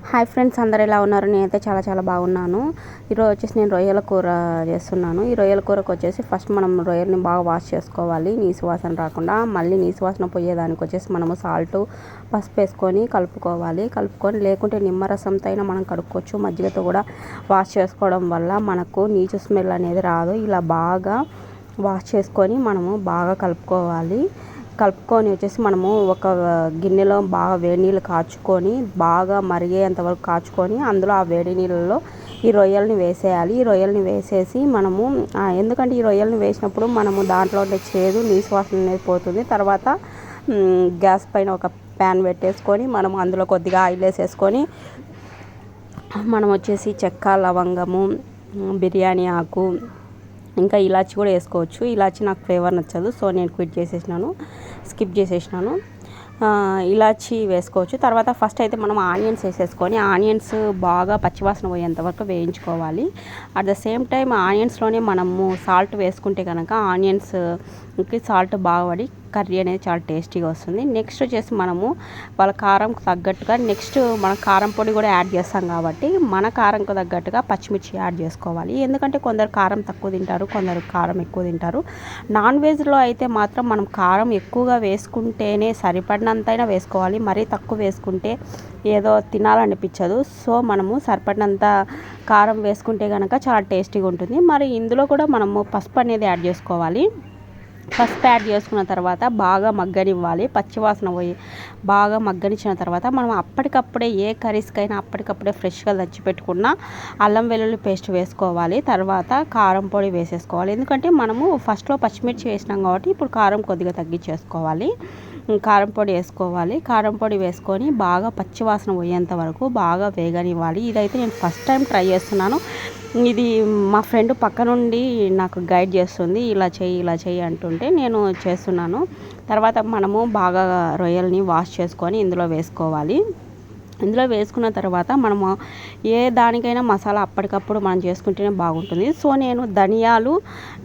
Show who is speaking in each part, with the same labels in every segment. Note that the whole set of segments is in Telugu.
Speaker 1: హాయ్ ఫ్రెండ్స్, అందరు ఎలా ఉన్నారు? నేనైతే చాలా బాగున్నాను. ఈరోజు వచ్చేసి నేను రొయ్యల కూర చేస్తున్నాను. ఈ రొయ్యల కూరకు వచ్చేసి ఫస్ట్ మనం రొయ్యల్ని బాగా వాష్ చేసుకోవాలి, నీసు వాసన రాకుండా. మళ్ళీ నీసు వాసన పోయేదానికి వచ్చేసి మనము సాల్ట్, పసుపు వేసుకొని కలుపుకొని లేకుంటే నిమ్మరసంతో అయినా మనం కడుక్కోవచ్చు. మజ్జిగతో కూడా వాష్ చేసుకోవడం వల్ల మనకు నీచు స్మెల్ అనేది రాదు. ఇలా బాగా వాష్ చేసుకొని మనము బాగా కలుపుకొని వచ్చేసి మనము ఒక గిన్నెలో బాగా వేడి నీళ్ళు కాచుకొని బాగా మరిగేంతవరకు కాచుకొని అందులో ఆ వేడి నీళ్ళలో ఈ రొయ్యల్ని వేసేయాలి. ఈ రొయ్యల్ని వేసేసి మనము ఎందుకంటే ఈ రొయ్యల్ని వేసినప్పుడు మనము దాంట్లో ఉండే చేదు, నీసు వాసన అనేది పోతుంది. తర్వాత గ్యాస్ పైన ఒక ప్యాన్ పెట్టేసుకొని మనము అందులో కొద్దిగా ఆయిల్ వేసేసుకొని మనం వచ్చేసి చెక్క, లవంగము, బిర్యానీ ఆకు, ఇంకా ఇలాచి కూడా వేసుకోవచ్చు. ఇలాచి నాకు ఫ్లేవర్ నచ్చదు, సో నేను స్కిప్ చేసేసినాను. ఇలాచి వేసుకోవచ్చు. తర్వాత ఫస్ట్ అయితే మనం ఆనియన్స్ వేసేసుకొని ఆనియన్స్ బాగా పచ్చివాసన పోయేంత వరకు వేయించుకోవాలి. అట్ ద సేమ్ టైం ఆనియన్స్లోనే మనము సాల్ట్ వేసుకుంటే కనుక ఆనియన్స్కి సాల్ట్ బాగా పడి కర్రీ అనేది చాలా టేస్టీగా వస్తుంది. నెక్స్ట్ వచ్చేసి మనము వాళ్ళ కారంకు తగ్గట్టుగా మన కారం పొడి కూడా యాడ్ చేస్తాం కాబట్టి మన కారంకు తగ్గట్టుగా పచ్చిమిర్చి యాడ్ చేసుకోవాలి. ఎందుకంటే కొందరు కారం తక్కువ తింటారు, కొందరు కారం ఎక్కువ తింటారు. నాన్ వెజ్లో అయితే మాత్రం మనం కారం ఎక్కువగా వేసుకుంటేనే సరిపడినంతైనా వేసుకోవాలి. మరీ తక్కువ వేసుకుంటే ఏదో తినాలనిపించదు. సో మనము సరిపడినంత కారం వేసుకుంటే కనుక చాలా టేస్టీగా ఉంటుంది. మరి ఇందులో కూడా మనము పసుపు అనేది యాడ్ చేసుకోవాలి. పసుపు యాడ్ చేసుకున్న తర్వాత బాగా మగ్గనివ్వాలి. పచ్చివాసన పోయి బాగా మగ్గనిచ్చిన తర్వాత మనం అప్పటికప్పుడే ఏ కర్రీస్కైనా అప్పటికప్పుడే ఫ్రెష్గా దంచి పెట్టుకున్న అల్లం వెల్లుల్లి పేస్ట్ వేసుకోవాలి. తర్వాత కారం పొడి వేసేసుకోవాలి. ఎందుకంటే మనము ఫస్ట్లో పచ్చిమిర్చి వేసినాం కాబట్టి ఇప్పుడు కారం కొద్దిగా తగ్గించేసుకోవాలి. కారం పొడి వేసుకోవాలి. కారం పొడి వేసుకొని బాగా పచ్చివాసన పోయేంత వరకు బాగా వేగనివ్వాలి. ఇదైతే నేను ఫస్ట్ టైం ట్రై చేస్తున్నాను. ఇది మా ఫ్రెండ్ పక్క నుండి నాకు గైడ్ చేస్తుంది, ఇలా చెయ్యి అంటుంటే నేను చేస్తున్నాను. తర్వాత మనము బాగా రొయ్యల్ని వాష్ చేసుకొని ఇందులో వేసుకోవాలి. ఇందులో వేసుకున్న తర్వాత మనము ఏ దానికైనా మసాలా అప్పటికప్పుడు మనం చేసుకుంటేనే బాగుంటుంది. సో నేను ధనియాలు,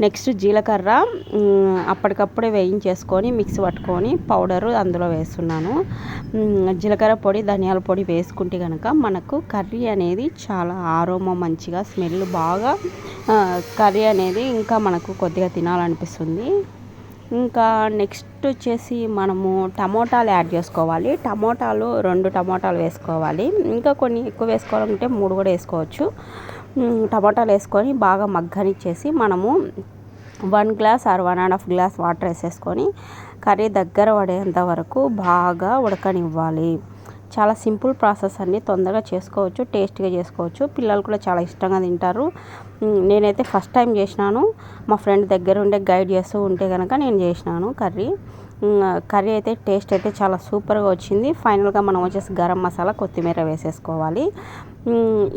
Speaker 1: నెక్స్ట్ జీలకర్ర అప్పటికప్పుడే వేయించేసుకొని మిక్సీ పట్టుకొని పౌడరు అందులో వేస్తున్నాను. జీలకర్ర పొడి, ధనియాల పొడి వేసుకుంటే కనుక మనకు కర్రీ అనేది చాలా ఆరోమా మంచిగా స్మెల్ బాగా కర్రీ అనేది ఇంకా మనకు కొద్దిగా తినాలనిపిస్తుంది. ఇంకా నెక్స్ట్ వచ్చేసి మనము టమోటాలు యాడ్ చేసుకోవాలి. 2 టమోటాలు వేసుకోవాలి. ఇంకా కొన్ని ఎక్కువ వేసుకోవాలంటే 3 కూడా వేసుకోవచ్చు. టమోటాలు వేసుకొని బాగా మగ్గనిచ్చేసి మనము 1 గ్లాస్ ఆర్ 1.5 గ్లాస్ వాటర్ వేసేసుకొని కర్రీ దగ్గర పడేంత వరకు బాగా ఉడకనివ్వాలి. చాలా సింపుల్ ప్రాసెస్ అండి, తొందరగా చేసుకోవచ్చు, టేస్టీగా చేసుకోవచ్చు. పిల్లలు కూడా చాలా ఇష్టంగా తింటారు. నేనైతే ఫస్ట్ టైం చేసినాను. మా ఫ్రెండ్ దగ్గర ఉండే గైడ్ చేస్తూ ఉంటే కనుక నేను చేసినాను కర్రీ అయితే టేస్ట్ అయితే చాలా సూపర్గా వచ్చింది. ఫైనల్గా మనం వచ్చేసి గరం మసాలా, కొత్తిమీర వేసేసుకోవాలి.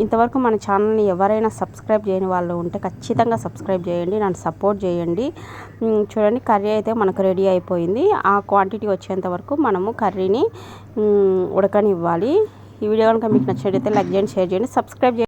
Speaker 1: ఇంతవరకు మన ఛానల్ని ఎవరైనా సబ్స్క్రైబ్ చేయని వాళ్ళు ఉంటే ఖచ్చితంగా సబ్స్క్రైబ్ చేయండి, నన్ను సపోర్ట్ చేయండి. చూడండి, కర్రీ అయితే మనకు రెడీ అయిపోయింది. ఆ క్వాంటిటీ వచ్చేంత వరకు మనము కర్రీని ఉడకనివ్వాలి. ఈ వీడియో కనుక మీకు నచ్చినట్లయితే లైక్ చేయండి, షేర్ చేయండి, సబ్స్క్రైబ్ చేయండి.